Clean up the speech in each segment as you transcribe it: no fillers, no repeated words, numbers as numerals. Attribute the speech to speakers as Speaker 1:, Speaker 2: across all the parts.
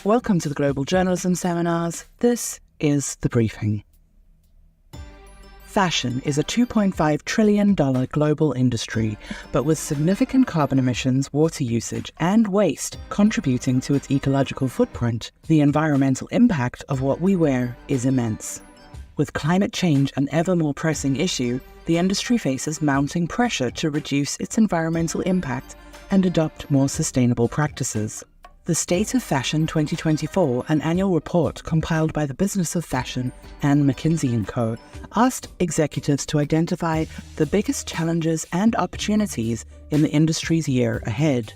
Speaker 1: Welcome to the Global Journalism Seminars. This is The Briefing. Fashion is a $2.5 trillion global industry, but with significant carbon emissions, water usage, and waste contributing to its ecological footprint, the environmental impact of what we wear is immense. With climate change an ever more pressing issue, the industry faces mounting pressure to reduce its environmental impact and adopt more sustainable practices. The State of Fashion 2024, an annual report compiled by the Business of Fashion and McKinsey & Co., asked executives to identify the biggest challenges and opportunities in the industry's year ahead.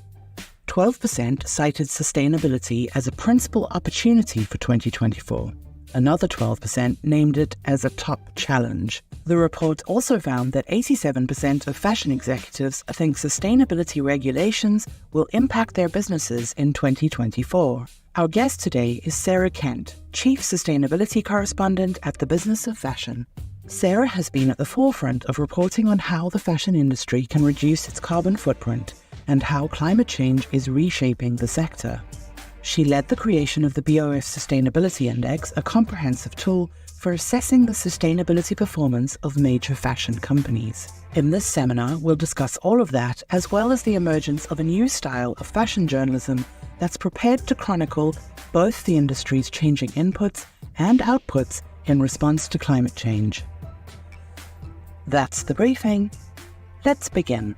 Speaker 1: 12% cited sustainability as a principal opportunity for 2024. Another 12% named it as a top challenge. The report also found that 87% of fashion executives think sustainability regulations will impact their businesses in 2024. Our guest today is Sarah Kent, Chief Sustainability Correspondent at the Business of Fashion. Sarah has been at the forefront of reporting on how the fashion industry can reduce its carbon footprint and how climate change is reshaping the sector. She led the creation of the BOF Sustainability Index, a comprehensive tool for assessing the sustainability performance of major fashion companies. In this seminar, we'll discuss all of that, as well as the emergence of a new style of fashion journalism that's prepared to chronicle both the industry's changing inputs and outputs in response to climate change. That's the briefing. Let's begin.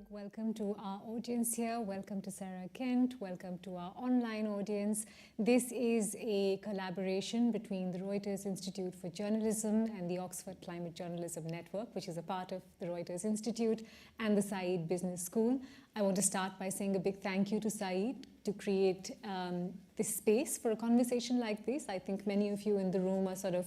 Speaker 2: Welcome to our audience here. Welcome to Sarah Kent. Welcome to our online audience. This is a collaboration between the Reuters Institute for Journalism and the Oxford Climate Journalism Network, which is a part of the Reuters Institute, and the Said Business School. I want to start by saying a big thank you to Said to create this space for a conversation like this. I think many of you in the room are sort of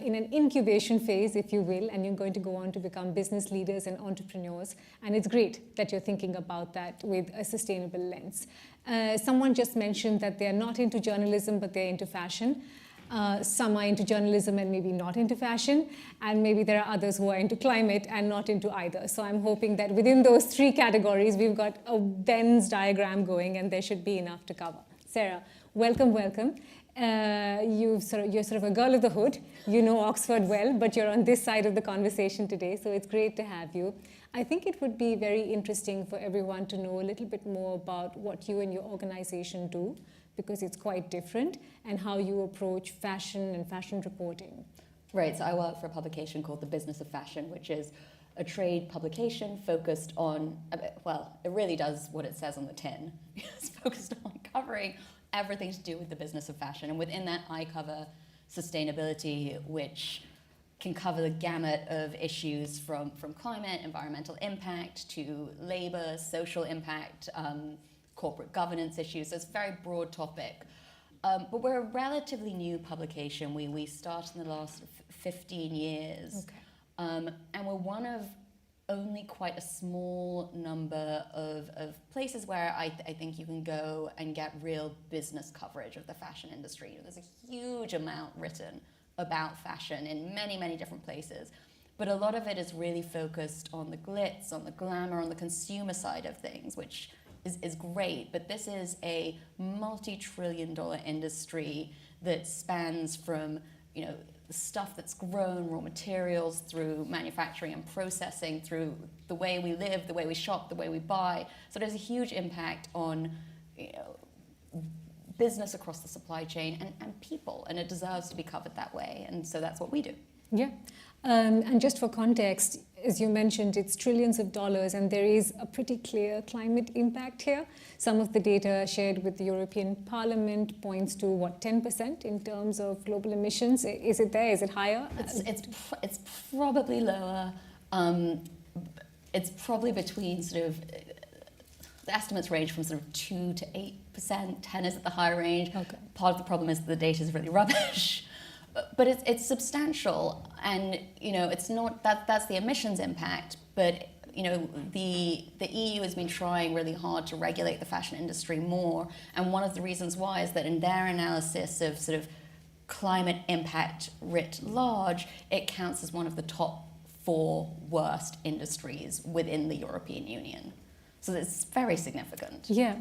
Speaker 2: in an incubation phase, if you will, and you're going to go on to become business leaders and entrepreneurs. And it's great that you're thinking about that with a sustainable lens. Someone just mentioned that they're not into journalism, but they're into fashion. Some are into journalism and maybe not into fashion. And maybe there are others who are into climate and not into either. So I'm hoping that within those three categories, we've got a Venn diagram going, and there should be enough to cover. Sarah, welcome. You're sort of a girl of the hood. You know Oxford well, but you're on this side of the conversation today, so it's great to have you. I think it would be very interesting for everyone to know a little bit more about what you and your organization do, because it's quite different, and how you approach fashion and fashion reporting.
Speaker 3: Right, so I work for a publication called The Business of Fashion, which is a trade publication focused on, well, it really does what it says on the tin. It's focused on covering everything to do with the business of fashion. And within that, I cover sustainability, which can cover the gamut of issues from climate, environmental impact, to labor, social impact, corporate governance issues. So it's a very broad topic. But we're a relatively new publication. We started in the last 15 years. Okay. And we're one of only quite a small number of places where I think you can go and get real business coverage of the fashion industry. There's a huge amount written about fashion in many, many different places. But a lot of it is really focused on the glitz, on the glamour, on the consumer side of things, which is great. But this is a multi-trillion-dollar industry that spans from, the stuff that's grown, raw materials, through manufacturing and processing, through the way we live, the way we shop, the way we buy. So there's a huge impact on business across the supply chain and people, and it deserves to be covered that way. And so that's what we do.
Speaker 2: Yeah. And just for context, as you mentioned, it's trillions of dollars, and there is a pretty clear climate impact here. Some of the data shared with the European Parliament points to, 10% in terms of global emissions? Is it there? Is it higher?
Speaker 3: It's probably lower. It's probably between the estimates range from 2 to 8%. 10 is at the higher range. Okay. Part of the problem is that the data is really rubbish. But it's substantial, and it's not that's the emissions impact. But the EU has been trying really hard to regulate the fashion industry more, and one of the reasons why is that in their analysis of climate impact writ large, it counts as one of the top 4 worst industries within the European Union. So it's very significant.
Speaker 2: Yeah.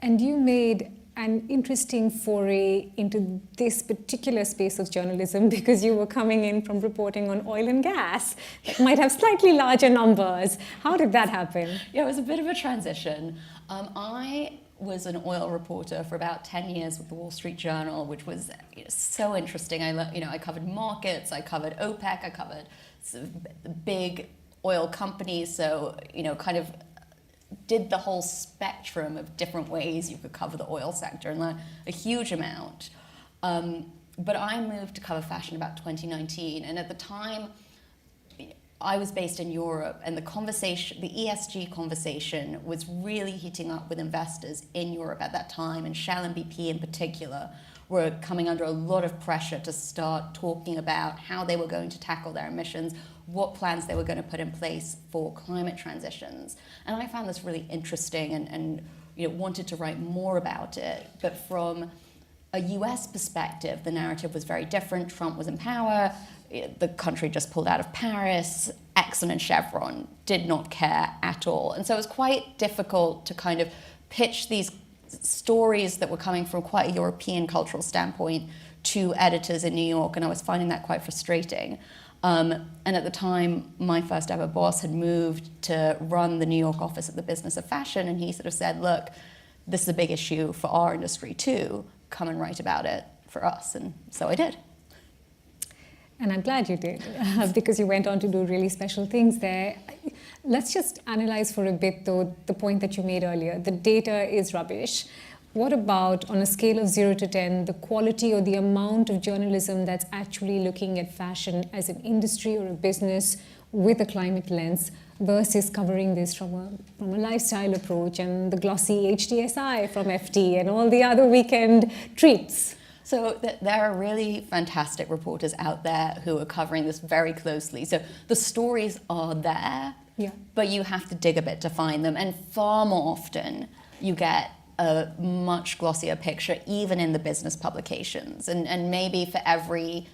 Speaker 2: And you made an interesting foray into this particular space of journalism because you were coming in from reporting on oil and gas that might have slightly larger numbers. How did that happen?
Speaker 3: Yeah, it was a bit of a transition. I was an oil reporter for about 10 years with the Wall Street Journal, which was so interesting. I covered markets, I covered OPEC, I covered sort of big oil companies, so kind of did the whole spectrum of different ways you could cover the oil sector and learned a huge amount. But I moved to cover fashion about 2019, and at the time I was based in Europe, and the ESG conversation was really heating up with investors in Europe at that time, and Shell and BP in particular were coming under a lot of pressure to start talking about how they were going to tackle their emissions, what plans they were going to put in place for climate transitions. And I found this really interesting and wanted to write more about it. But from a US perspective, the narrative was very different. Trump was in power. The country just pulled out of Paris. Exxon and Chevron did not care at all. And so it was quite difficult to kind of pitch these stories that were coming from quite a European cultural standpoint to editors in New York, and I was finding that quite frustrating. And at the time, my first ever boss had moved to run the New York office of the Business of Fashion, and he sort of said, look, this is a big issue for our industry too. Come and write about it for us. And so I did.
Speaker 2: And I'm glad you did, because you went on to do really special things there. Let's just analyze for a bit, though, the point that you made earlier. The data is rubbish. What about, on a scale of 0 to 10, the quality or the amount of journalism that's actually looking at fashion as an industry or a business with a climate lens versus covering this from a lifestyle approach and the glossy HDSI from FT and all the other weekend treats?
Speaker 3: So there are really fantastic reporters out there who are covering this very closely. So the stories are there, but you have to dig a bit to find them. And far more often, you get a much glossier picture, even in the business publications. And maybe for every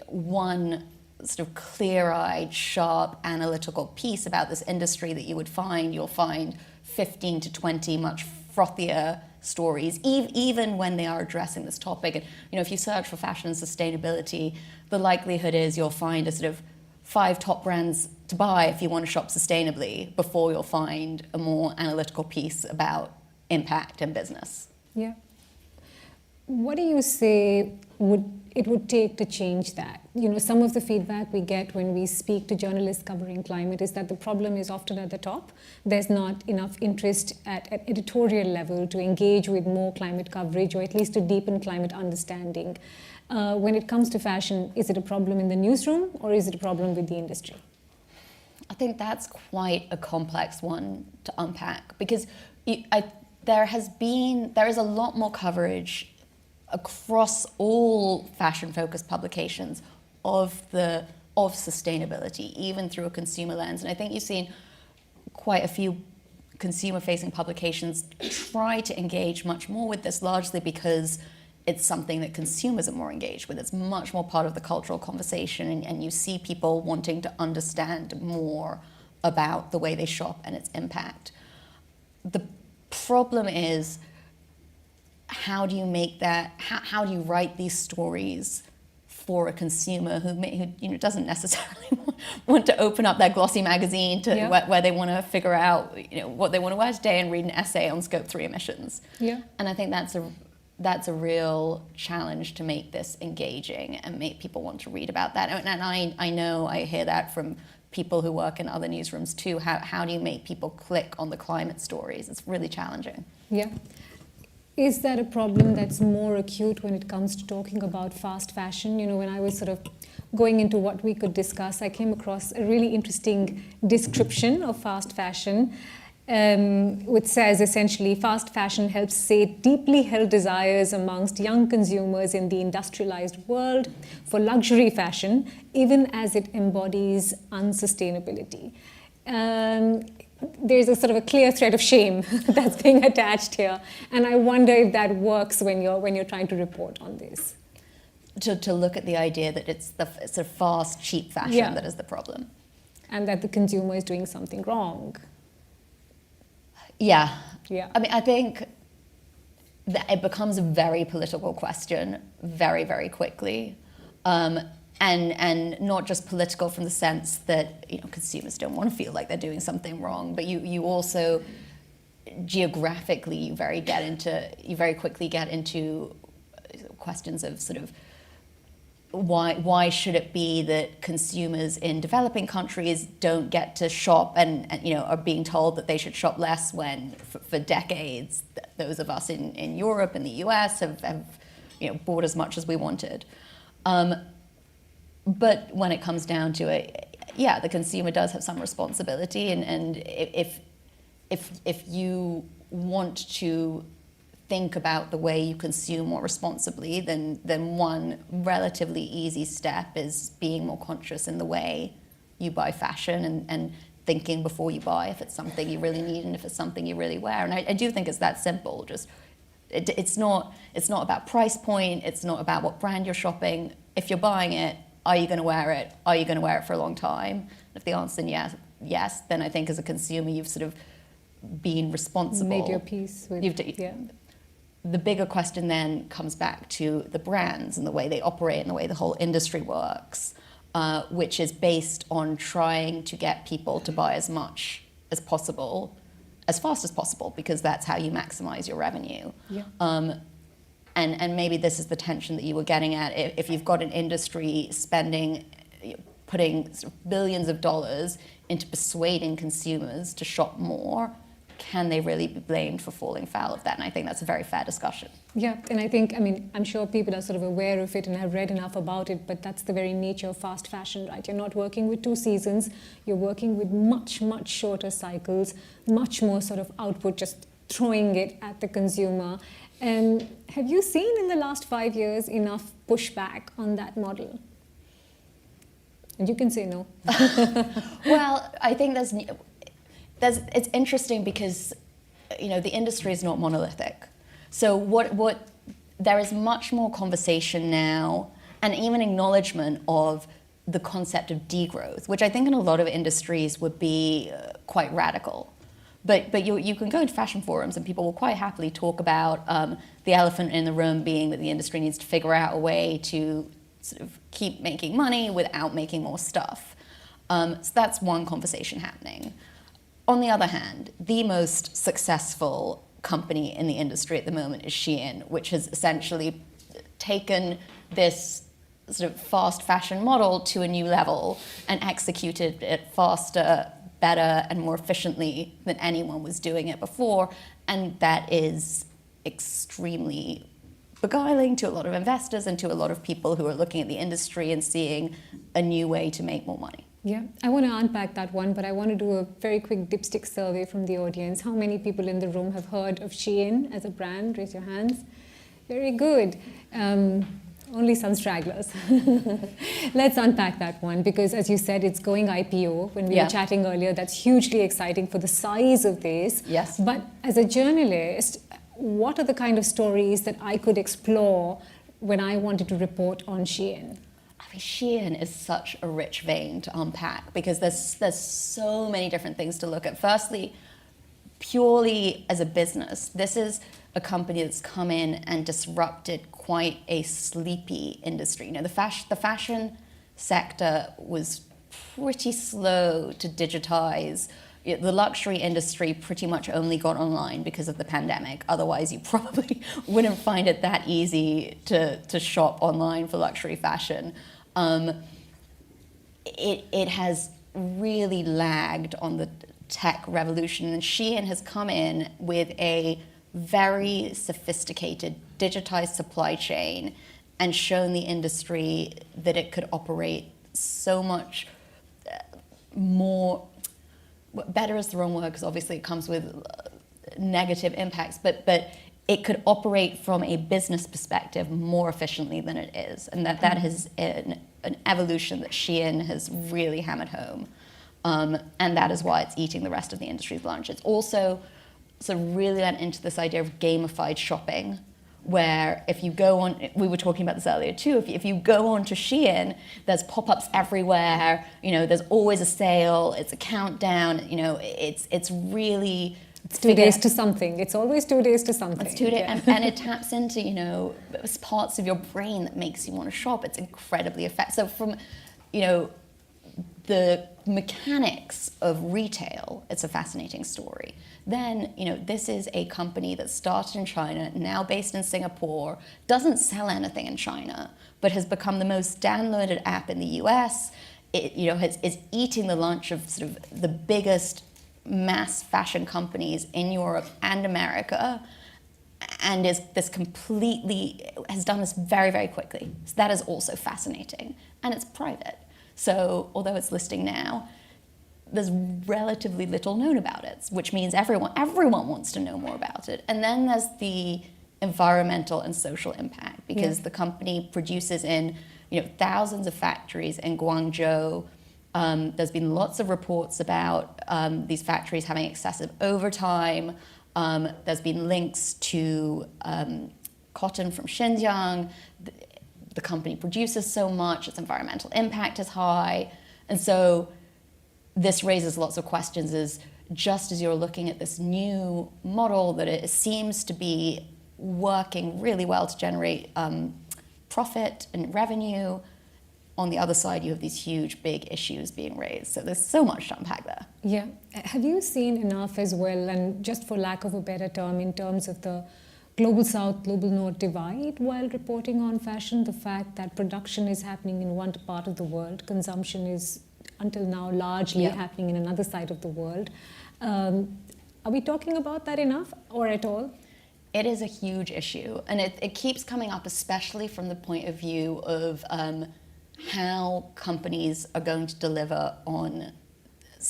Speaker 3: one sort of clear-eyed, sharp, analytical piece about this industry that you would find, you'll find 15 to 20 much frothier stories, even when they are addressing this topic. And if you search for fashion and sustainability, the likelihood is you'll find a sort of 5 top brands to buy if you want to shop sustainably before you'll find a more analytical piece about impact and business.
Speaker 2: Yeah. What do you say it would take to change that? Some of the feedback we get when we speak to journalists covering climate is that the problem is often at the top. There's not enough interest at editorial level to engage with more climate coverage, or at least to deepen climate understanding. When it comes to fashion, is it a problem in the newsroom, or is it a problem with the industry?
Speaker 3: I think that's quite a complex one to unpack, because there is a lot more coverage across all fashion-focused publications of sustainability, even through a consumer lens. And I think you've seen quite a few consumer-facing publications try to engage much more with this, largely because it's something that consumers are more engaged with. It's much more part of the cultural conversation, and you see people wanting to understand more about the way they shop and its impact. The problem is, how do you make that, how do you write these stories for a consumer who doesn't necessarily want to open up their glossy magazine to where they want to figure out what they want to wear today and read an essay on Scope 3 emissions.
Speaker 2: Yeah.
Speaker 3: And I think that's a real challenge to make this engaging and make people want to read about that. And I know I hear that from people who work in other newsrooms too. How do you make people click on the climate stories? It's really challenging.
Speaker 2: Yeah. Is that a problem that's more acute when it comes to talking about fast fashion? When I was sort of going into what we could discuss, I came across a really interesting description of fast fashion, which says essentially fast fashion helps sate deeply held desires amongst young consumers in the industrialized world for luxury fashion, even as it embodies unsustainability. There's a sort of a clear thread of shame that's being attached here, and I wonder if that works when you're trying to report on this.
Speaker 3: To look at the idea that it's a fast, cheap fashion that is the problem,
Speaker 2: and that the consumer is doing something wrong.
Speaker 3: Yeah.
Speaker 2: Yeah.
Speaker 3: I mean, I think it becomes a very political question very, very quickly. And not just political from the sense that, you know, consumers don't want to feel like they're doing something wrong, but you also geographically you very quickly get into questions of sort of why should it be that consumers in developing countries don't get to shop and you know are being told that they should shop less when for decades those of us in Europe and the US have you know bought as much as we wanted. But when it comes down to it, yeah, the consumer does have some responsibility, and if you want to think about the way you consume more responsibly, then one relatively easy step is being more conscious in the way you buy fashion and thinking before you buy if it's something you really need and if it's something you really wear. And I do think it's that simple. Just it's not about price point. It's not about what brand you're shopping. If you're buying it, are you going to wear it? Are you going to wear it for a long time? If the answer is yes, then I think as a consumer you've sort of been responsible.
Speaker 2: Made your peace with yeah.
Speaker 3: The bigger question then comes back to the brands and the way they operate and the way the whole industry works, which is based on trying to get people to buy as much as possible, as fast as possible, because that's how you maximize your revenue.
Speaker 2: Yeah.
Speaker 3: And maybe this is the tension that you were getting at. If you've got an industry putting sort of billions of dollars into persuading consumers to shop more, can they really be blamed for falling foul of that? And I think that's a very fair discussion.
Speaker 2: Yeah, and I think, I mean, I'm sure people are sort of aware of it and have read enough about it, but that's the very nature of fast fashion, right? You're not working with 2 seasons, you're working with much, much shorter cycles, much more sort of output, just throwing it at the consumer. And have you seen in the last 5 years enough pushback on that model? And you can say no.
Speaker 3: Well, I think it's interesting because, you know, the industry is not monolithic. So there is much more conversation now and even acknowledgement of the concept of degrowth, which I think in a lot of industries would be quite radical. But you can go into fashion forums and people will quite happily talk about the elephant in the room being that the industry needs to figure out a way to sort of keep making money without making more stuff. So that's one conversation happening. On the other hand, the most successful company in the industry at the moment is Shein, which has essentially taken this sort of fast fashion model to a new level and executed it faster, better, and more efficiently than anyone was doing it before. And that is extremely beguiling to a lot of investors and to a lot of people who are looking at the industry and seeing a new way to make more money.
Speaker 2: Yeah, I want to unpack that one, but I want to do a very quick dipstick survey from the audience. How many people in the room have heard of Shein as a brand? Raise your hands. Very good. Only some stragglers. Let's unpack that one because, as you said, it's going IPO. When we were chatting earlier, that's hugely exciting for the size of this.
Speaker 3: Yes.
Speaker 2: But as a journalist, what are the kind of stories that I could explore when I wanted to report on Shein?
Speaker 3: I mean, Shein is such a rich vein to unpack because there's so many different things to look at. Firstly, purely as a business, this is a company that's come in and disrupted quite a sleepy industry. You know, the fashion sector was pretty slow to digitize. The luxury industry pretty much only got online because of the pandemic. Otherwise, you probably wouldn't find it that easy to shop online for luxury fashion. It has really lagged on the tech revolution, and Shein has come in with a very sophisticated digitized supply chain and shown the industry that it could operate so much more. Better is the wrong word because obviously it comes with negative impacts, but it could operate from a business perspective more efficiently than it is, and that has an evolution that Shein has really hammered home, and that is why it's eating the rest of the industry's lunch. It's also sort of really lent into this idea of gamified shopping, where if you go on, we were talking about this earlier too, if you go on to Shein, there's pop-ups everywhere, you know, there's always a sale, it's a countdown, you know, it's really
Speaker 2: It's 2 days to something. It's always 2 days to something.
Speaker 3: It's 2 days, and it taps into, you know, parts of your brain that makes you want to shop. It's incredibly effective. So from, you know, the mechanics of retail, it's a fascinating story. Then, you know, this is a company that started in China, now based in Singapore, doesn't sell anything in China, but has become the most downloaded app in the US. It, you know, is eating the lunch of sort of the biggest mass fashion companies in Europe and America, and is this completely, has done this very, very quickly. So that is also fascinating. And it's private. So although it's listing now, there's relatively little known about it, which means everyone wants to know more about it. And then there's the environmental and social impact, because the company produces in, you know, thousands of factories in Guangzhou. There's been lots of reports about these factories having excessive overtime. There's been links to cotton from Xinjiang. The company produces so much, its environmental impact is high. And so this raises lots of questions, is just as you're looking at this new model that it seems to be working really well to generate profit and revenue, on the other side you have these huge big issues being raised. So there's so much to unpack there.
Speaker 2: Yeah. Have you seen enough as well, and just for lack of a better term, in terms of the global south, global north divide while reporting on fashion, the fact that production is happening in one part of the world, consumption is until now largely happening in another side of the world. Are we talking about that enough or at all?
Speaker 3: It is a huge issue, and it keeps coming up, especially from the point of view of how companies are going to deliver on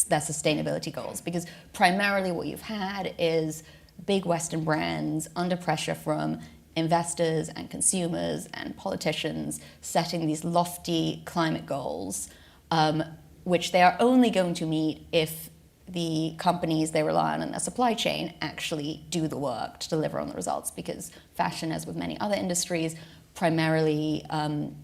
Speaker 3: their sustainability goals. Because primarily what you've had is big Western brands under pressure from investors and consumers and politicians setting these lofty climate goals, which they are only going to meet if the companies they rely on in their supply chain actually do the work to deliver on the results. Because fashion, as with many other industries, primarily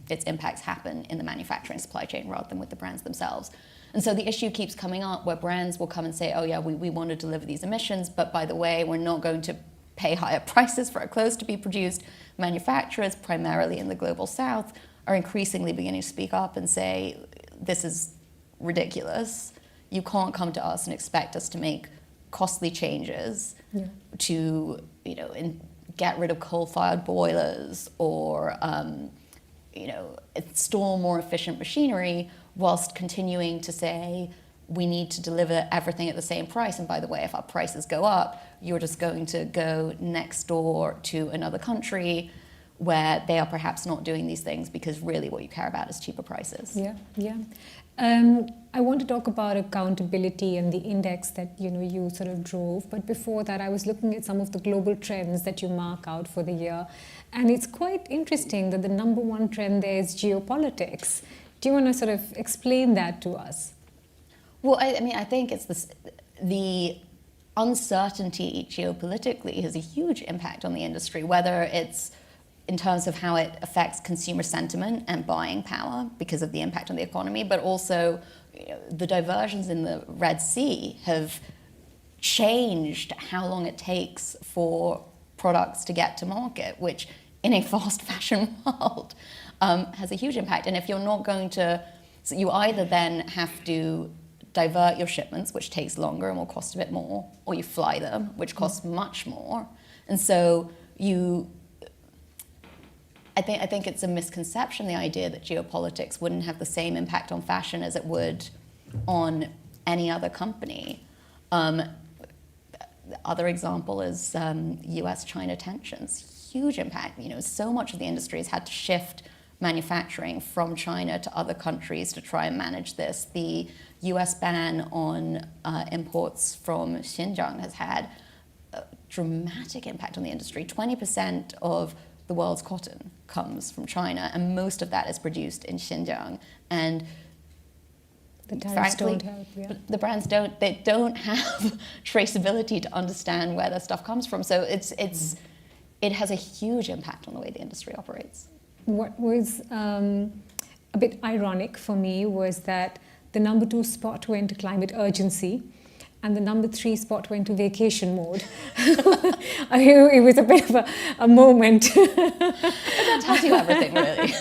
Speaker 3: its impacts happen in the manufacturing supply chain rather than with the brands themselves. And so the issue keeps coming up where brands will come and say, oh yeah, we want to deliver these emissions, but by the way, we're not going to pay higher prices for our clothes to be produced. Manufacturers, primarily in the global south, are increasingly beginning to speak up and say, this is ridiculous. You can't come to us and expect us to make costly changes to, you know, get rid of coal-fired boilers or, you know, install more efficient machinery, whilst continuing to say we need to deliver everything at the same price. And by the way, if our prices go up, you're just going to go next door to another country where they are perhaps not doing these things because really what you care about is cheaper prices.
Speaker 2: I want to talk about accountability and the index that you sort of drove. But before that, I was looking at some of the global trends that you mark out for the year. And it's quite interesting that the number one trend there is geopolitics. Do you want to sort of explain that to us?
Speaker 3: Well, I think it's the uncertainty geopolitically has a huge impact on the industry, whether it's in terms of how it affects consumer sentiment and buying power because of the impact on the economy, but also the diversions in the Red Sea have changed how long it takes for products to get to market, which in a fast fashion world has a huge impact. And if you're not going to, so you either then have to divert your shipments, which takes longer and will cost a bit more, or you fly them, which costs much more. And so I think it's a misconception, the idea that geopolitics wouldn't have the same impact on fashion as it would on any other company. The other example is US-China tensions. Huge impact. So much of the industry has had to shift manufacturing from China to other countries to try and manage this. The US ban on imports from Xinjiang has had a dramatic impact on the industry. 20% of the world's cotton comes from China, and most of that is produced in Xinjiang. And
Speaker 2: the tariffs
Speaker 3: frankly,
Speaker 2: don't help,
Speaker 3: the brands don't have traceability to understand where their stuff comes from. So it has a huge impact on the way the industry operates.
Speaker 2: What was a bit ironic for me was that the number 2 spot went to climate urgency, and the number 3 spot went to vacation mode. It was a bit of a moment.
Speaker 3: That tells you everything, really.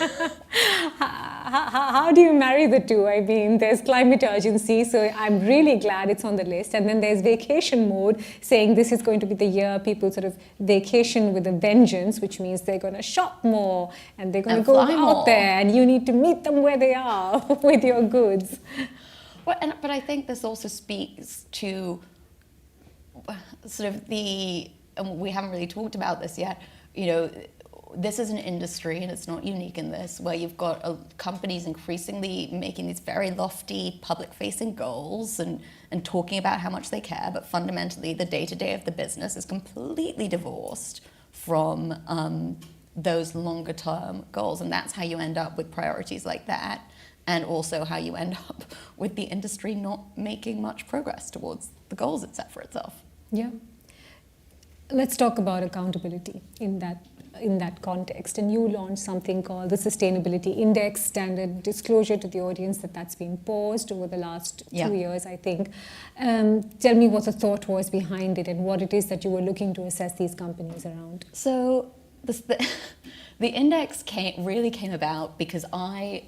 Speaker 2: How do you marry the two? I mean, there's climate urgency, so I'm really glad it's on the list. And then there's vacation mode, saying this is going to be the year people sort of vacation with a vengeance, which means they're going to shop more and they're going to go out there, and you need to meet them where they are with your goods.
Speaker 3: But I think this also speaks to sort of and we haven't really talked about this yet, this is an industry, and it's not unique in this, where you've got companies increasingly making these very lofty public-facing goals and talking about how much they care, but fundamentally the day-to-day of the business is completely divorced from those longer-term goals, and that's how you end up with priorities like that. And also how you end up with the industry not making much progress towards the goals it set for itself.
Speaker 2: Yeah. Let's talk about accountability in that context. And you launched something called the Sustainability Index, standard disclosure to the audience that's been paused over the last 2 years, I think. Tell me what the thought was behind it and what it is that you were looking to assess these companies around.
Speaker 3: So the index really came about because I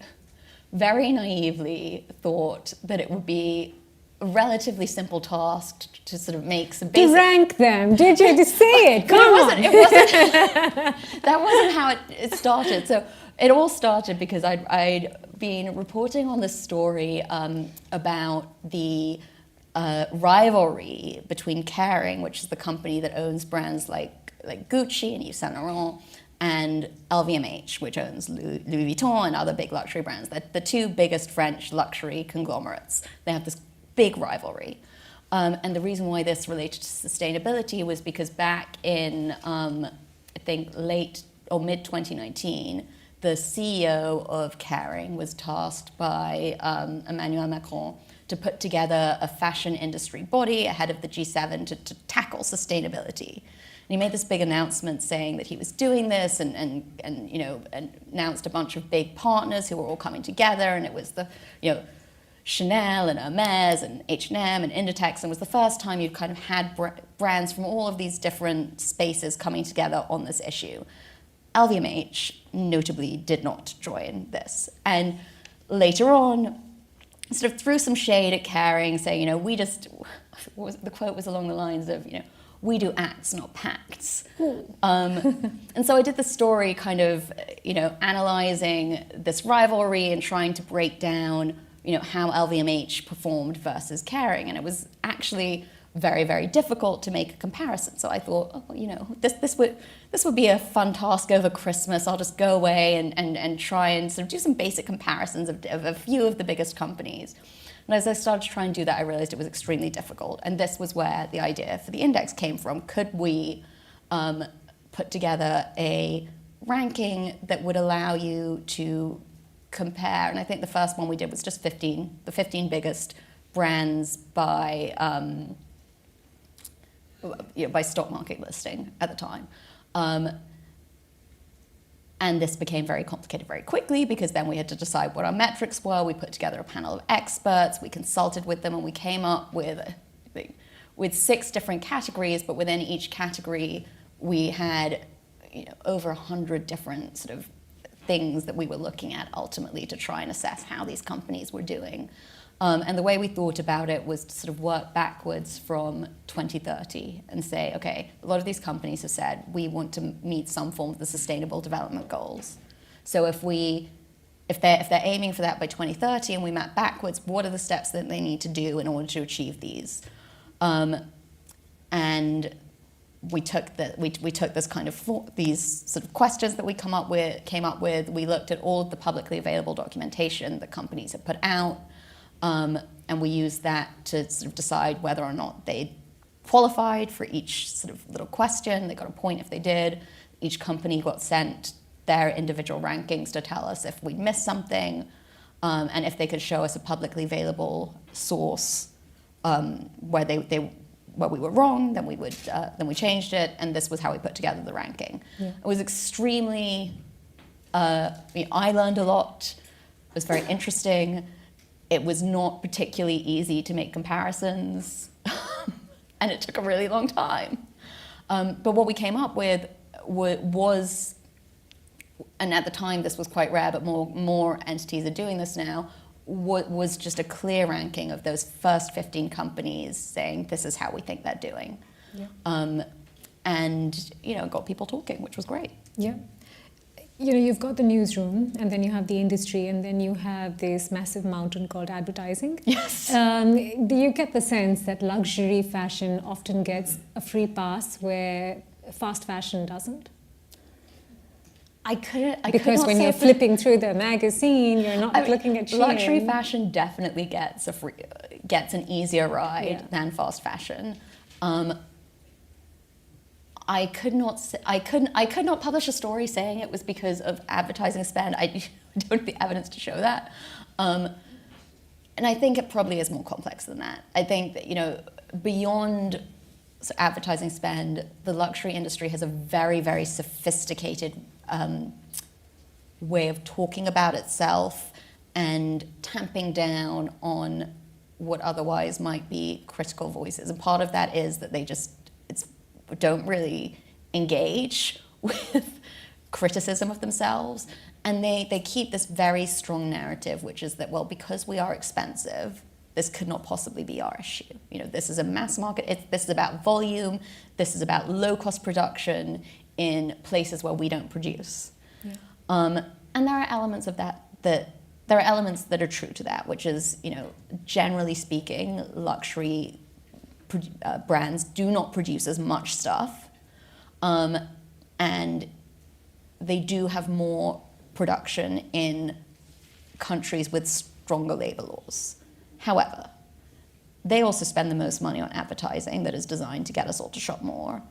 Speaker 3: very naively thought that it would be a relatively simple task to sort of make some basic...
Speaker 2: To rank them, did you? To say it, come on.
Speaker 3: It wasn't, that wasn't how it started. So it all started because I'd been reporting on this story about the rivalry between Kering, which is the company that owns brands like Gucci and Yves Saint Laurent, and LVMH, which owns Louis Vuitton and other big luxury brands. They're the two biggest French luxury conglomerates. They have this big rivalry. And the reason why this related to sustainability was because back in, I think, late or mid-2019, the CEO of Kering was tasked by Emmanuel Macron to put together a fashion industry body ahead of the G7 to tackle sustainability. And he made this big announcement saying that he was doing this and announced a bunch of big partners who were all coming together, and it was the Chanel and Hermes and H&M and Inditex, and it was the first time you'd kind of had brands from all of these different spaces coming together on this issue. LVMH notably did not join this, and later on sort of threw some shade at Kering, saying, the quote was along the lines of, we do acts, not pacts. And so I did the story kind of, analyzing this rivalry and trying to break down, how LVMH performed versus Kering. And it was actually very, very difficult to make a comparison. So I thought, this would be a fun task over Christmas. I'll just go away and try and sort of do some basic comparisons of a few of the biggest companies. And as I started to try and do that, I realized it was extremely difficult. And this was where the idea for the index came from. Could we put together a ranking that would allow you to compare? And I think the first one we did was just the 15 biggest brands by stock market listing at the time. And this became very complicated very quickly because then we had to decide what our metrics were. We put together a panel of experts, we consulted with them, and we came up with 6 different categories, but within each category we had over 100 different sort of things that we were looking at ultimately to try and assess how these companies were doing. And the way we thought about it was to sort of work backwards from 2030 and say, okay, a lot of these companies have said we want to meet some form of the Sustainable Development Goals. So if they're aiming for that by 2030 and we map backwards, what are the steps that they need to do in order to achieve these? And we took this kind of these sort of questions that we came up with. We looked at all of the publicly available documentation that companies have put out. And we used that to sort of decide whether or not they qualified for each sort of little question. They got a point if they did. Each company got sent their individual rankings to tell us if we'd missed something, and if they could show us a publicly available source where we were wrong, then we changed it, and this was how we put together the ranking. Yeah. It was extremely. I learned a lot. It was very interesting. It was not particularly easy to make comparisons. and it took a really long time. But what we came up with was, and at the time this was quite rare, but more entities are doing this now, was just a clear ranking of those first 15 companies saying this is how we think they're doing. Yeah. And, you know, got people talking, which was great.
Speaker 2: Yeah. You know, you've got the newsroom, and then you have the industry, and then you have this massive mountain called advertising.
Speaker 3: Yes.
Speaker 2: Do you get the sense that luxury fashion often gets a free pass where fast fashion doesn't? Because when you're flipping through the magazine, you're not looking at Shein.
Speaker 3: Luxury fashion definitely gets an easier ride than fast fashion. I could not publish a story saying it was because of advertising spend. I don't have the evidence to show that. And I think it probably is more complex than that. I think that, you know, beyond advertising spend, the luxury industry has a very, very sophisticated way of talking about itself and tamping down on what otherwise might be critical voices. And part of that is that they just don't really engage with criticism of themselves. And they keep this very strong narrative, which is that, well, because we are expensive, this could not possibly be our issue. You know, this is a mass market. This is about volume. This is about low-cost production in places where we don't produce. Yeah. And there are elements of that there are elements that are true to that, which is, you know, generally speaking, luxury brands do not produce as much stuff, and they do have more production in countries with stronger labor laws. However, they also spend the most money on advertising that is designed to get us all to shop more.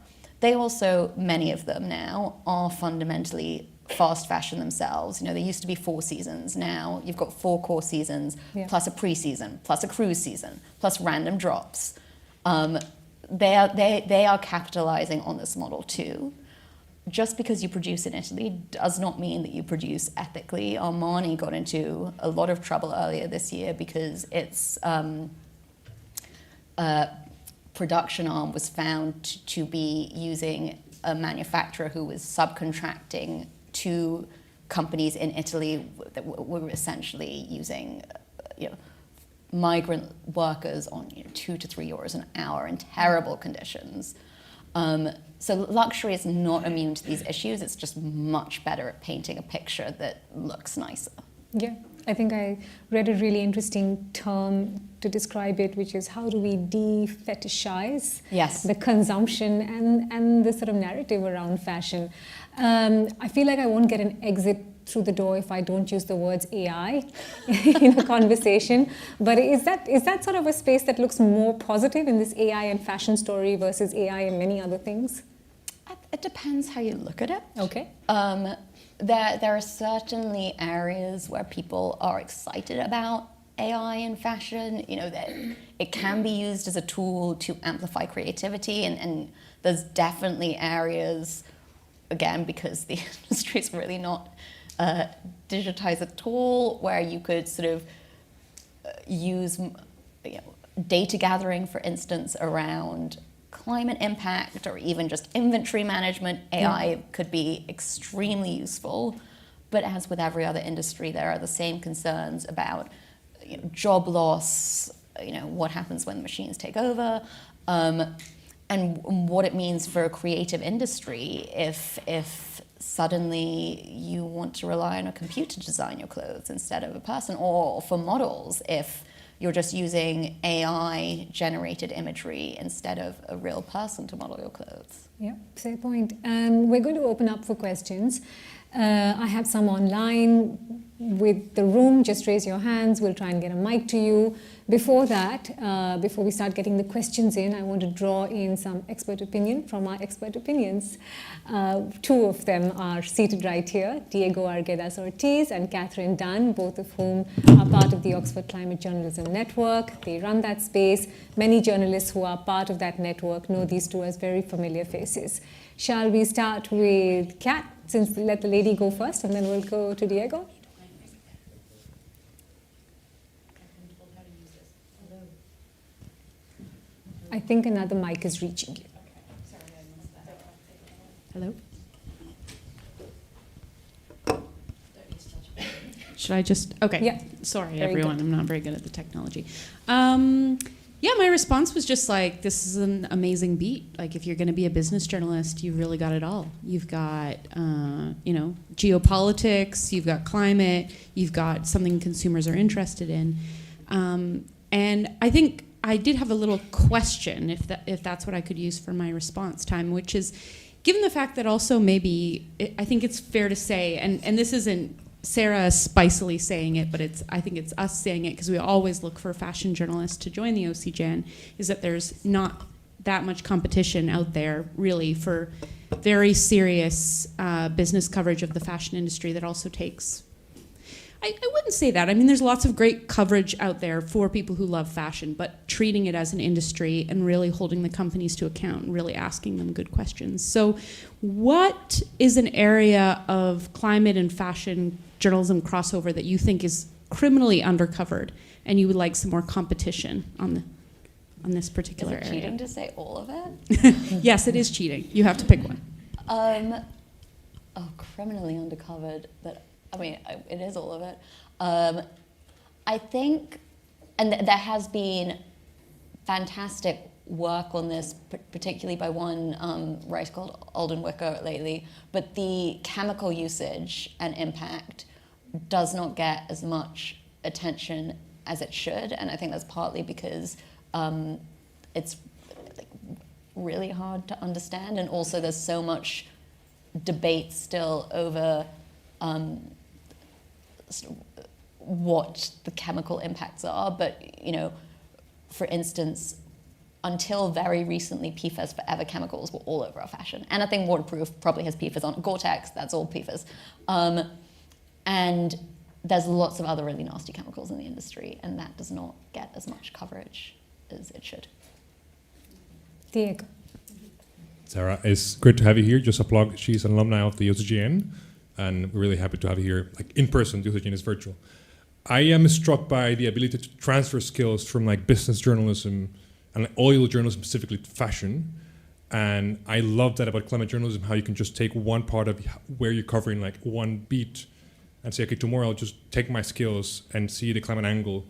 Speaker 3: They also, many of them now, are fundamentally fast fashion themselves. You know, there used to be 4 seasons. Now you've got 4 core seasons, plus a pre-season, plus a cruise season, plus random drops. They are capitalizing on this model too. Just because you produce in Italy does not mean that you produce ethically. Armani got into a lot of trouble earlier this year because its production arm was found to be using a manufacturer who was subcontracting to companies in Italy that were essentially using, you know, migrant workers on, you know, €2 to €3 an hour in terrible conditions. So luxury is not immune to these issues. It's just much better at painting a picture that looks nicer.
Speaker 2: Yeah, I think I read a really interesting term to describe it, which is how do we de-fetishize the consumption and the sort of narrative around fashion. I feel like I won't get an exit through the door if I don't use the words AI in a conversation. But is that sort of a space that looks more positive in this AI and fashion story versus AI and many other things?
Speaker 3: It depends how you look at it.
Speaker 2: Okay.
Speaker 3: There are certainly areas where people are excited about AI in fashion. You know, that it can be used as a tool to amplify creativity, and there's definitely areas, again, because the industry is really not digitized at all, where you could sort of use, you know, data gathering, for instance, around climate impact or even just inventory management. AI could be extremely useful, but as with every other industry, there are the same concerns about, you know, job loss, you know, what happens when machines take over, and what it means for a creative industry if suddenly you want to rely on a computer to design your clothes instead of a person, or for models if you're just using AI-generated imagery instead of a real person to model your clothes.
Speaker 2: Yeah, fair point. We're going to open up for questions. I have some online. With the room, just raise your hands. We'll try and get a mic to you. Before that, before we start getting the questions in, I want to draw in some expert opinion from our expert opinions. 2 of them are seated right here, Diego Arguedas-Ortiz and Catherine Dunn, both of whom are part of the Oxford Climate Journalism Network. They run that space. Many journalists who are part of that network know these 2 as very familiar faces. Shall we start with Kat, since let the lady go first, and then we'll go to Diego? I think another mic is reaching you.
Speaker 4: Hello? Should I just, okay.
Speaker 2: Yeah.
Speaker 4: Sorry,
Speaker 2: Very
Speaker 4: everyone,
Speaker 2: good.
Speaker 4: I'm not very good at the technology. Yeah, my response was just like, this is an amazing beat. Like, if you're going to be a business journalist, you've really got it all. You've got, geopolitics, you've got climate, you've got something consumers are interested in. And I think I did have a little question, if that's what I could use for my response time, which is, given the fact that also maybe, I think it's fair to say, and this isn't Sarah spicily saying it, but I think it's us saying it, because we always look for fashion journalists to join the OCGen, is that there's not that much competition out there, really, for very serious business coverage of the fashion industry that also takes... I wouldn't say that. I mean, there's lots of great coverage out there for people who love fashion, but treating it as an industry and really holding the companies to account and really asking them good questions. So what is an area of climate and fashion journalism crossover that you think is criminally undercovered and you would like some more competition on this particular
Speaker 3: Is it
Speaker 4: area?
Speaker 3: cheating to say all of it?
Speaker 4: Yes, it is cheating. You have to pick one.
Speaker 3: Criminally undercovered. It is all of it. I think, and there has been fantastic work on this, particularly by one writer called Alden Wicker lately, but the chemical usage and impact does not get as much attention as it should, and I think that's partly because it's really hard to understand, and also there's so much debate still over what the chemical impacts are. But, for instance, until very recently, PFAS forever chemicals were all over our fashion. Anything waterproof probably has PFAS on it. Gore-Tex, that's all PFAS. And there's lots of other really nasty chemicals in the industry, and that does not get as much coverage as it should.
Speaker 2: Diego.
Speaker 5: Sarah, it's great to have you here. Just a plug, she's an alumni of the OCGN, and we're really happy to have you here, like in person. The OCGN is virtual. I am struck by the ability to transfer skills from like business journalism and like oil journalism, specifically to fashion. And I love that about climate journalism, how you can just take one part of where you're covering, like one beat, and say, okay, tomorrow I'll just take my skills and see the climate angle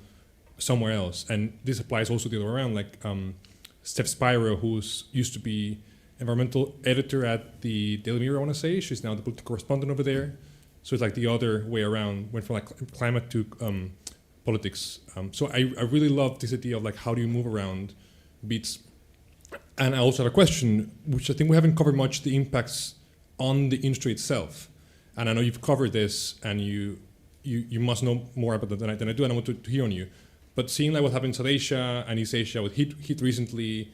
Speaker 5: somewhere else. And this applies also the other way around, like Steph Spiro, who's used to be environmental editor at the Daily Mirror, I want to say. She's now the political correspondent over there. So it's like the other way around, went from like climate to politics. So I really love this idea of like, how do you move around beats? And I also had a question, which I think we haven't covered much, the impacts on the industry itself. And I know you've covered this, and you must know more about that than I do, and I want to hear on you. But seeing like what happened in South Asia and East Asia with heat recently,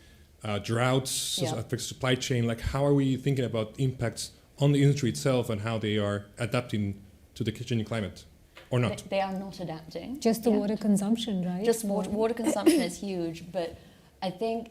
Speaker 5: droughts, affects supply chain, like how are we thinking about impacts on the industry itself and how they are adapting to the changing climate, or not?
Speaker 3: They are not adapting.
Speaker 2: Just the water consumption, right?
Speaker 3: Just water consumption is huge, but I think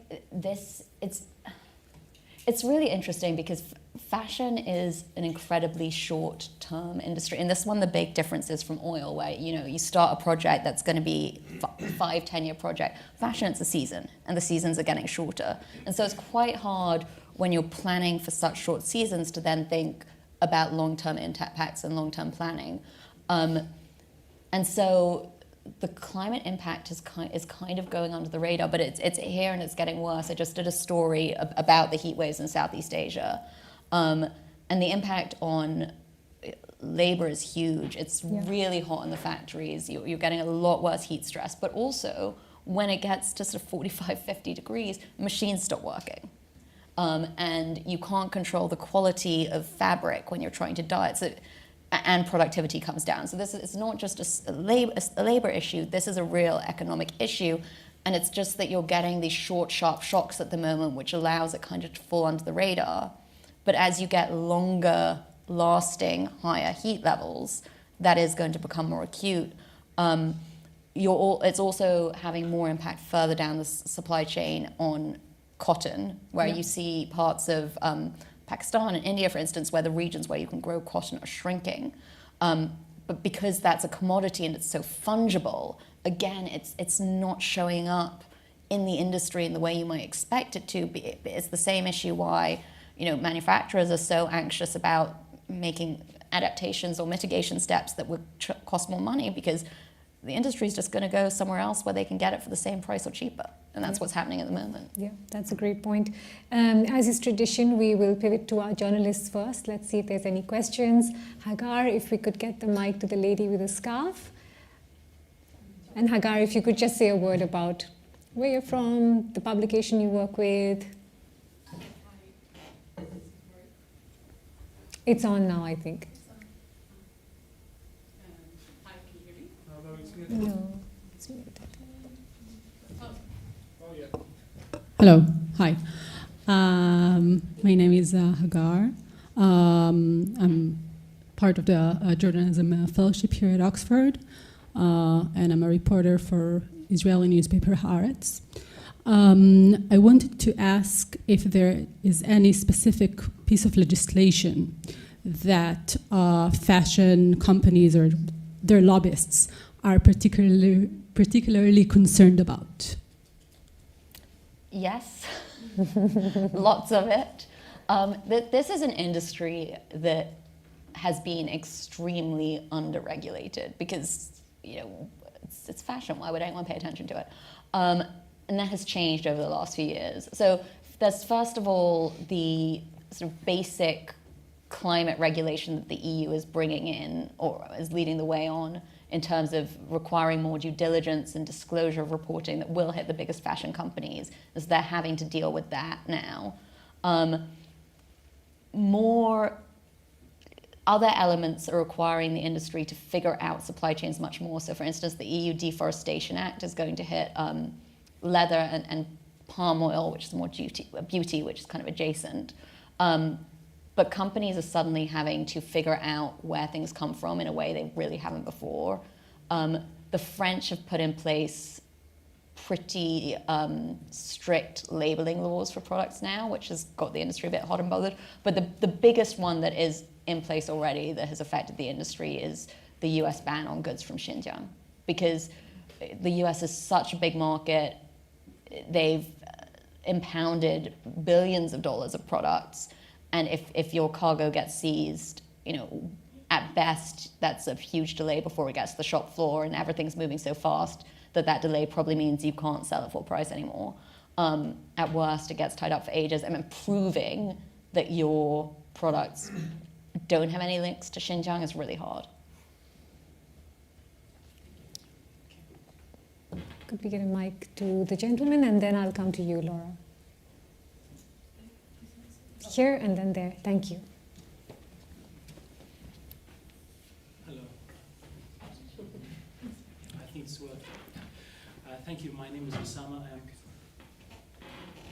Speaker 3: it's really interesting because fashion is an incredibly short-term industry, and this is one of the big differences from oil, where you start a project that's going to be 5-10 year project. Fashion, it's a season, and the seasons are getting shorter, and so it's quite hard when you're planning for such short seasons to then think about long-term impacts and long-term planning, and so the climate impact is kind of going under the radar, but it's here and it's getting worse. I just did a story about the heat waves in Southeast Asia, and the impact on labor is huge. It's really hot in the factories. You're getting a lot worse heat stress, but also when it gets to sort of 45, 50 degrees, machines stop working. And you can't control the quality of fabric when you're trying to dye it. And productivity comes down. So this is not just a labor issue, this is a real economic issue, and it's just that you're getting these short, sharp shocks at the moment, which allows it kind of to fall under the radar. But as you get longer lasting, higher heat levels, that is going to become more acute. It's also having more impact further down the supply chain on cotton, where you see parts of Pakistan and India, for instance, where the regions where you can grow cotton are shrinking. But because that's a commodity and it's so fungible, again, it's not showing up in the industry in the way you might expect it to be. It's the same issue why, manufacturers are so anxious about making adaptations or mitigation steps that would cost more money, because the industry is just going to go somewhere else where they can get it for the same price or cheaper. And that's what's happening at the moment.
Speaker 2: Yeah, that's a great point. As is tradition, we will pivot to our journalists first. Let's see if there's any questions. Hagar, if we could get the mic to the lady with the scarf. And Hagar, if you could just say a word about where you're from, the publication you work with. It's on now, I think.
Speaker 4: Hi, can you hear me?
Speaker 2: No, it's muted.
Speaker 6: Hello, hi. My name is Hagar. I'm part of the journalism fellowship here at Oxford, and I'm a reporter for Israeli newspaper Haaretz. I wanted to ask if there is any specific piece of legislation that fashion companies or their lobbyists are particularly concerned about.
Speaker 3: Yes, lots of it. This is an industry that has been extremely underregulated because, it's fashion. Why would anyone pay attention to it? And that has changed over the last few years. So there's, first of all, the sort of basic climate regulation that the EU is bringing in, or is leading the way on, in terms of requiring more due diligence and disclosure of reporting that will hit the biggest fashion companies, as they're having to deal with that now. More other elements are requiring the industry to figure out supply chains much more. So, for instance, the EU Deforestation Act is going to hit leather and palm oil, which is more beauty, which is kind of adjacent. But companies are suddenly having to figure out where things come from in a way they really haven't before. The French have put in place pretty strict labeling laws for products now, which has got the industry a bit hot and bothered. But the biggest one that is in place already that has affected the industry is the US ban on goods from Xinjiang. Because the US is such a big market, they've impounded billions of dollars of products. And if your cargo gets seized, at best, that's a huge delay before it gets to the shop floor, and everything's moving so fast that delay probably means you can't sell at full price anymore. At worst, it gets tied up for ages. And then proving that your products don't have any links to Xinjiang is really hard.
Speaker 2: Could we get a mic to the gentleman, and then I'll come to you, Laura. Here and then there. Thank you.
Speaker 7: Hello. I think it's working. Thank you. My name is Osama.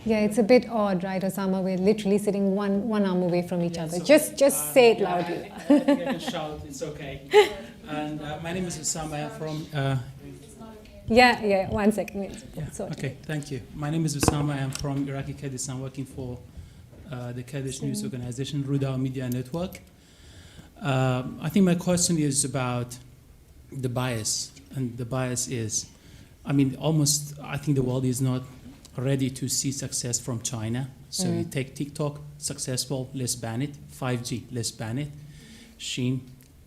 Speaker 2: Yeah, it's a bit odd, right, Osama? We're literally sitting one arm away from each other. Okay. Just say it loudly.
Speaker 7: I think I can shout. It's okay. And my name is Osama. I'm from...
Speaker 2: Yeah, 1 second. Wait.
Speaker 7: Yeah. Okay, thank you. My name is Osama. I'm from Iraqi Kurdish. I'm working for the Kurdish news organization, Ruda Media Network. I think my question is about the bias. And the bias is, I think the world is not ready to see success from China. So you take TikTok, successful, let's ban it. 5G, let's ban it. Shein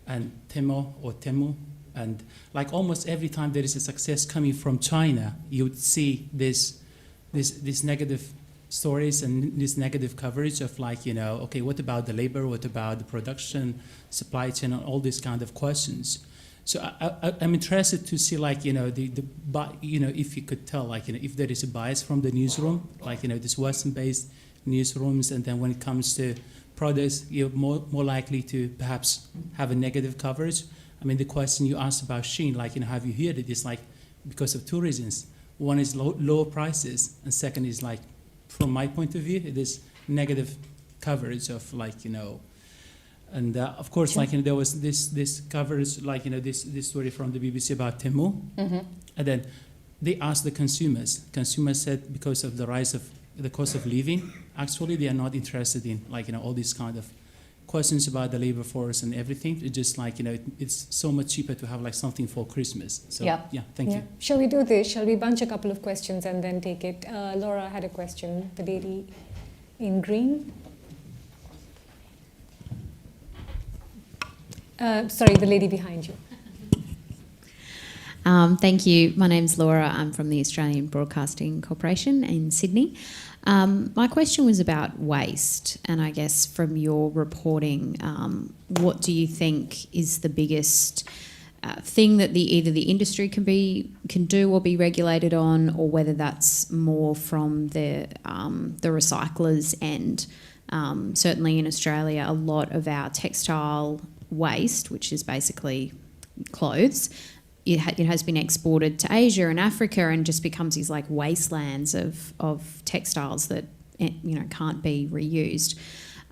Speaker 7: and Temu. And like almost every time there is a success coming from China, you would see this negative stories and this negative coverage of okay, what about the labor? What about the production, supply chain, and all these kind of questions. So I'm interested to see if you could tell if there is a bias from the newsroom, this Western-based newsrooms, and then when it comes to products, you're more likely to perhaps have a negative coverage. The question you asked about Shein, have you heard it? It's because of two reasons. One is lower prices, and second is from my point of view, it is negative coverage of and of course, there was this coverage, this story from the BBC about Temu, and then they asked the consumers. Consumers said because of the rise of the cost of living, actually they are not interested in all these kind of questions about the labor force and everything. It's just like, it's so much cheaper to have like something for Christmas. So yeah, thank you.
Speaker 2: Shall we do this? Shall we bunch a couple of questions and then take it? Laura had a question. The lady in green. Sorry, the lady behind you.
Speaker 8: Thank you. My name's Laura. I'm from the Australian Broadcasting Corporation in Sydney. My question was about waste, and I guess from your reporting, what do you think is the biggest thing that either the industry can do or be regulated on, or whether that's more from the recyclers' end? Certainly in Australia, a lot of our textile waste, which is basically clothes, it has been exported to Asia and Africa and just becomes these like wastelands of textiles that can't be reused.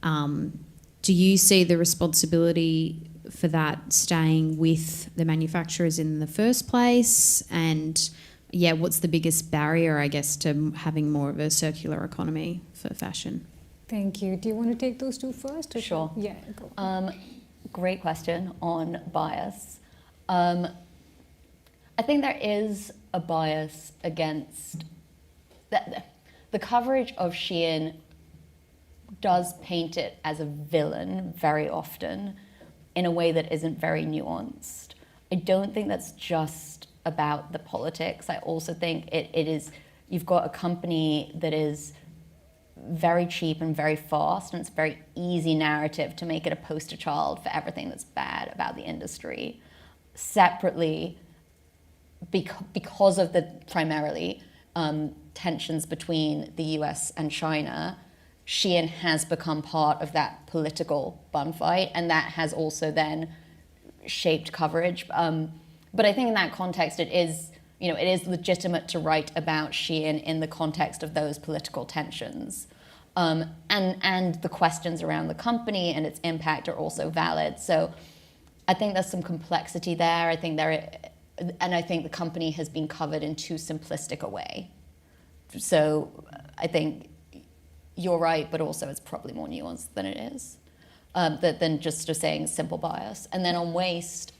Speaker 8: Do you see the responsibility for that staying with the manufacturers in the first place? And what's the biggest barrier, I guess, to having more of a circular economy for fashion?
Speaker 2: Thank you. Do you want to take those two first? Or
Speaker 3: Sure.
Speaker 2: Yeah, go.
Speaker 3: Great question on bias. I think there is a bias against the coverage of Shein does paint it as a villain very often in a way that isn't very nuanced. I don't think that's just about the politics. I also think it is, you've got a company that is very cheap and very fast, and it's a very easy narrative to make it a poster child for everything that's bad about the industry. Separately, because of the primarily tensions between the US and China, Shein has become part of that political bun fight, and that has also then shaped coverage. But I think in that context, it is legitimate to write about Shein in the context of those political tensions. And the questions around the company and its impact are also valid. So I think there's some complexity there. I think the company has been covered in too simplistic a way. So I think you're right, but also it's probably more nuanced than it is, than just saying simple bias. And then on waste,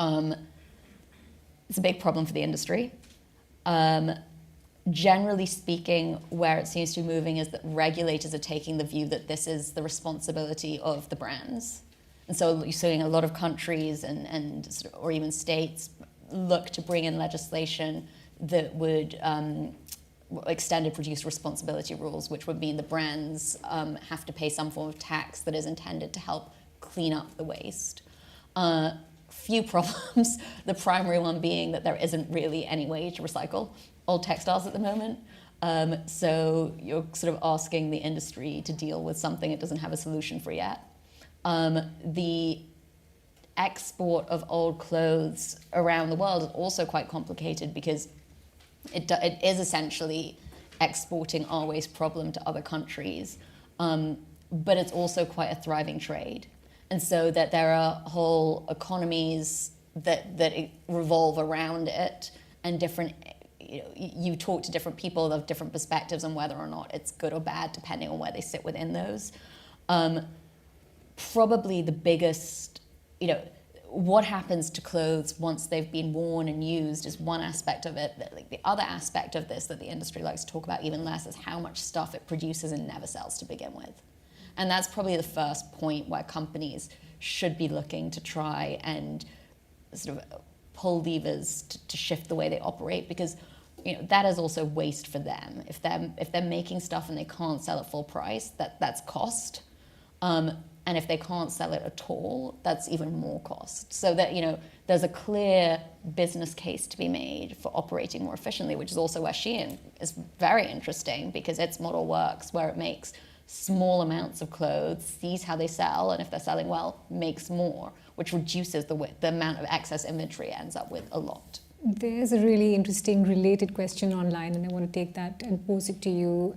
Speaker 3: it's a big problem for the industry. Generally speaking, where it seems to be moving is that regulators are taking the view that this is the responsibility of the brands. And so you're seeing a lot of countries or even states look to bring in legislation that would extended producer responsibility rules, which would mean the brands have to pay some form of tax that is intended to help clean up the waste. Few problems, the primary one being that there isn't really any way to recycle old textiles at the moment. So you're sort of asking the industry to deal with something it doesn't have a solution for yet. The export of old clothes around the world is also quite complicated because it is essentially exporting our waste problem to other countries, but it's also quite a thriving trade. And so that there are whole economies that revolve around it, and different, you talk to different people of different perspectives on whether or not it's good or bad depending on where they sit within those. Probably the biggest, what happens to clothes once they've been worn and used is one aspect of it. The other aspect of this that the industry likes to talk about even less is how much stuff it produces and never sells to begin with. And that's probably the first point where companies should be looking to try and sort of pull levers to shift the way they operate, because that is also waste for them. If they're making stuff and they can't sell at full price, that's cost. And if they can't sell it at all, that's even more cost. So that, there's a clear business case to be made for operating more efficiently, which is also where Shein is very interesting, because its model works where it makes small amounts of clothes, sees how they sell, and if they're selling well, makes more, which reduces the amount of excess inventory it ends up with a lot.
Speaker 2: There's a really interesting related question online, and I want to take that and pose it to you.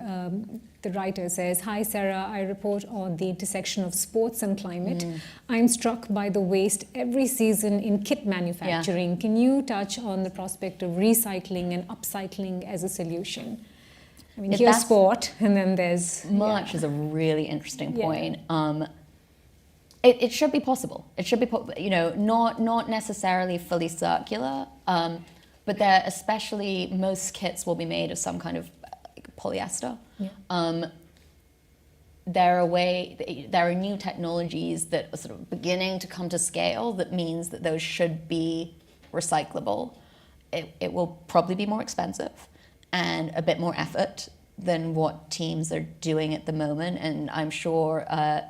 Speaker 2: The writer says, "Hi Sarah, I report on the intersection of sports and climate. I'm struck by the waste every season in kit manufacturing. Can you touch on the prospect of recycling and upcycling as a solution?" Here's sport, and then there's...
Speaker 3: Merch is a really interesting point. It should be possible. It should be, not necessarily fully circular, but they're especially, most kits will be made of some kind of polyester. Yeah. There are new technologies that are sort of beginning to come to scale that means that those should be recyclable. It will probably be more expensive and a bit more effort than what teams are doing at the moment, and I'm sure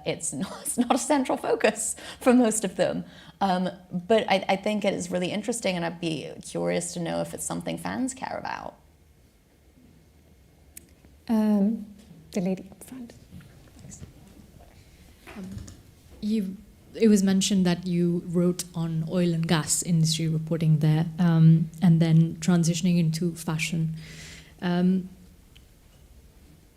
Speaker 3: it's not a central focus for most of them. But I think it is really interesting, and I'd be curious to know if it's something fans care about.
Speaker 2: The lady up front.
Speaker 9: It was mentioned that you wrote on oil and gas industry reporting there, and then transitioning into fashion.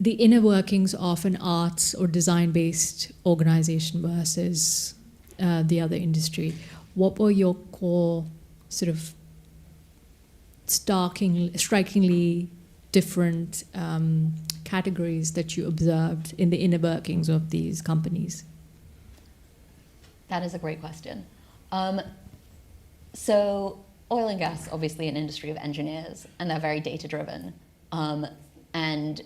Speaker 9: The inner workings of an arts or design-based organization versus the other industry. What were your core sort of strikingly different categories that you observed in the inner workings of these companies?
Speaker 3: That is a great question. So oil and gas, obviously an industry of engineers, and they're very data-driven. And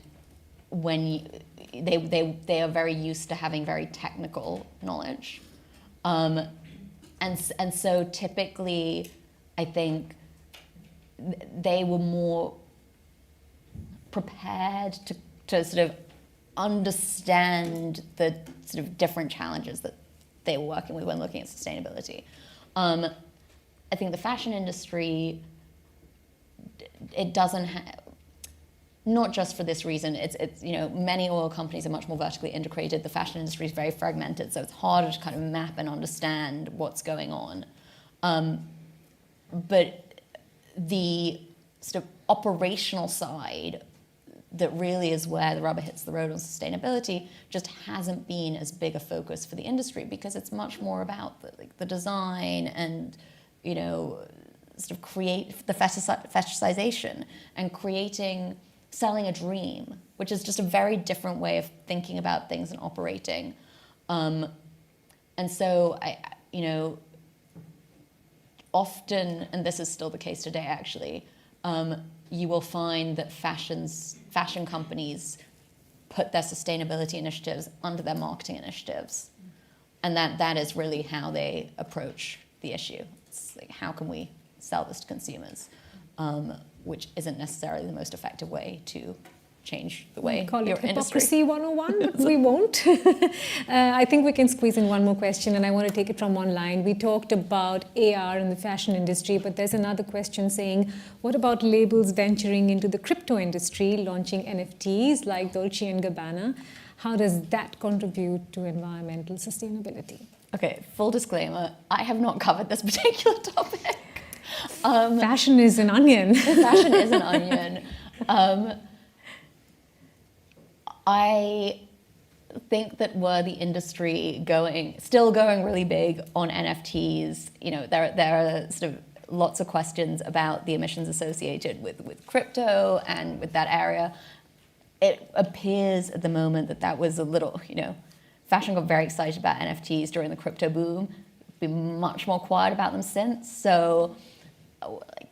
Speaker 3: when they are very used to having very technical knowledge. And so typically, I think they were more prepared to sort of understand the sort of different challenges that they were working with when looking at sustainability. I think the fashion industry, it doesn't have, not just for this reason, it's many oil companies are much more vertically integrated. The fashion industry is very fragmented, so it's harder to kind of map and understand what's going on. But the sort of operational side that really is where the rubber hits the road on sustainability just hasn't been as big a focus for the industry, because it's much more about the design and, sort of create the fetishization and selling a dream, which is just a very different way of thinking about things and operating. And so, often, and this is still the case today actually, you will find that fashion companies put their sustainability initiatives under their marketing initiatives. And that is really how they approach the issue. It's like, how can we sell this to consumers? Which isn't necessarily the most effective way to change the way
Speaker 2: call
Speaker 3: your
Speaker 2: it
Speaker 3: industry.
Speaker 2: Hypocrisy 101. We won't. I think we can squeeze in one more question, and I want to take it from online. We talked about AR in the fashion industry, but there's another question saying, what about labels venturing into the crypto industry, launching NFTs like Dolce & Gabbana? How does that contribute to environmental sustainability?
Speaker 3: Okay, full disclaimer, I have not covered this particular topic.
Speaker 2: Fashion is an onion.
Speaker 3: Fashion is an onion. I think that were the industry still going really big on NFTs, there are sort of lots of questions about the emissions associated with crypto and with that area. It appears at the moment that was a little, fashion got very excited about NFTs during the crypto boom, been much more quiet about them since. So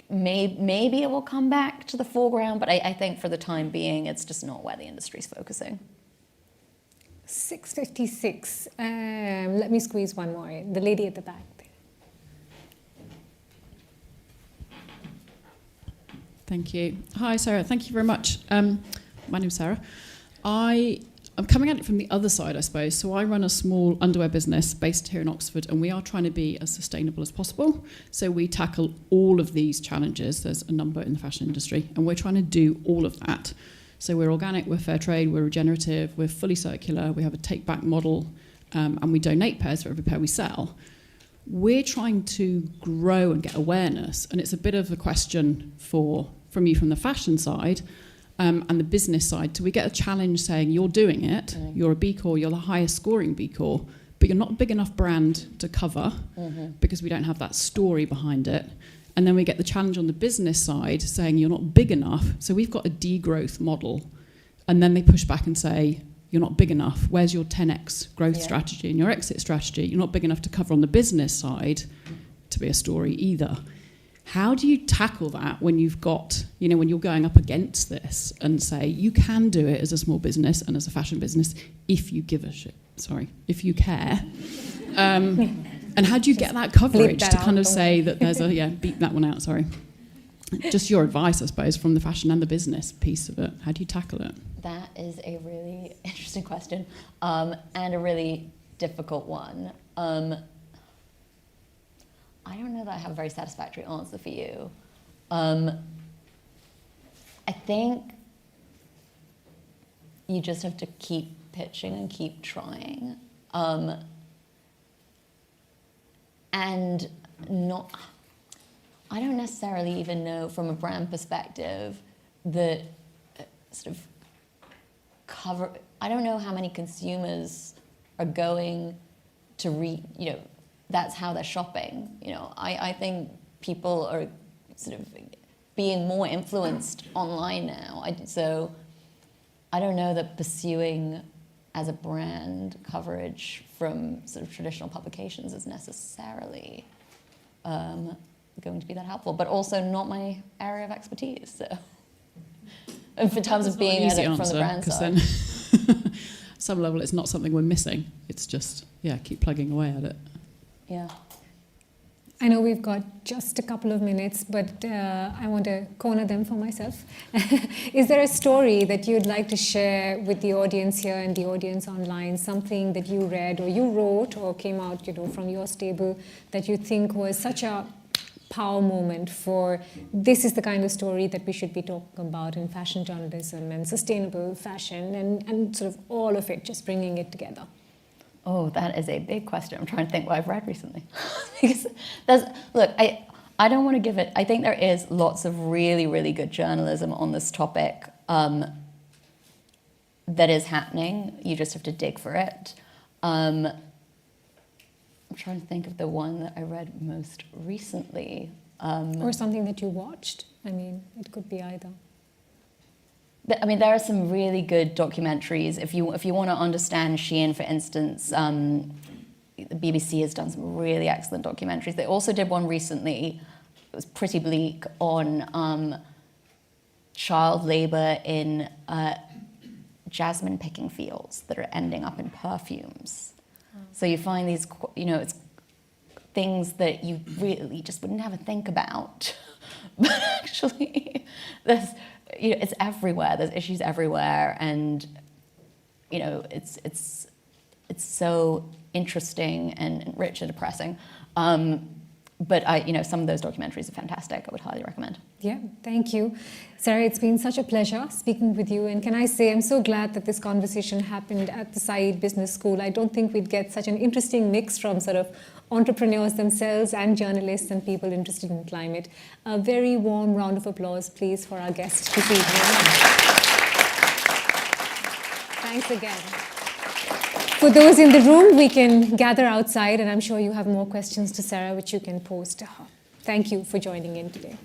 Speaker 3: maybe it will come back to the foreground, but I think for the time being, it's just not where the industry's focusing.
Speaker 2: 6:56. Let me squeeze one more in. The lady at the back there.
Speaker 10: Thank you. Hi, Sarah. Thank you very much. My name's Sarah. I'm coming at it from the other side, I suppose. So I run a small underwear business based here in Oxford, and we are trying to be as sustainable as possible. So we tackle all of these challenges. There's a number in the fashion industry, and we're trying to do all of that. So we're organic, we're fair trade, we're regenerative, we're fully circular, we have a take-back model, and we donate pairs for every pair we sell. We're trying to grow and get awareness, and it's a bit of a question from you from the fashion side, and the business side. Do we get a challenge saying you're doing it, you're a B Corp, you're the highest scoring B Corp, but you're not a big enough brand to cover because we don't have that story behind it. And then we get the challenge on the business side saying you're not big enough, so we've got a degrowth model. And then they push back and say, you're not big enough. Where's your 10x growth
Speaker 3: Yeah.
Speaker 10: strategy and your exit strategy? You're not big enough to cover on the business side to be a story either. How do you tackle that when you've got, when you're going up against this and say you can do it as a small business and as a fashion business if you give a shit, if you care. And how do you get that coverage to kind of say that there's beep that one out, sorry. Just your advice, I suppose, from the fashion and the business piece of it. How do you tackle it?
Speaker 3: That is a really interesting question, and a really difficult one. I don't know that I have a very satisfactory answer for you. I think you just have to keep pitching and keep trying. And I don't necessarily even know from a brand perspective that sort of I don't know how many consumers are going to that's how they're shopping. I think people are sort of being more influenced online now. So I don't know that pursuing as a brand coverage from sort of traditional publications is necessarily going to be that helpful, but also not my area of expertise. So, in terms of being at it from the brand side,
Speaker 10: then some level it's not something we're missing. It's just keep plugging away at it.
Speaker 3: Yeah.
Speaker 2: I know we've got just a couple of minutes, but I want to corner them for myself. Is there a story that you'd like to share with the audience here and the audience online, something that you read or you wrote or came out, from your stable that you think was such a power moment for this is the kind of story that we should be talking about in fashion journalism and sustainable fashion and sort of all of it, just bringing it together?
Speaker 3: Oh, that is a big question. I'm trying to think what I've read recently. Because I don't want to give it. I think there is lots of really, really good journalism on this topic that is happening. You just have to dig for it. I'm trying to think of the one that I read most recently.
Speaker 2: Or something that you watched. I mean, it could be either.
Speaker 3: There are some really good documentaries. If you want to understand Shein, for instance, the BBC has done some really excellent documentaries. They also did one recently. It was pretty bleak on child labour in jasmine picking fields that are ending up in perfumes. So you find these, it's things that you really just would never think about, but actually, it's everywhere. There's issues everywhere, and it's so interesting and rich and depressing. But some of those documentaries are fantastic. I would highly recommend.
Speaker 2: Yeah, thank you. Sarah, it's been such a pleasure speaking with you. And can I say, I'm so glad that this conversation happened at the Said Business School. I don't think we'd get such an interesting mix from sort of entrepreneurs themselves and journalists and people interested in climate. A very warm round of applause, please, for our guest this evening. Thanks again. For those in the room, we can gather outside, and I'm sure you have more questions to Sarah, which you can pose to her. Thank you for joining in today.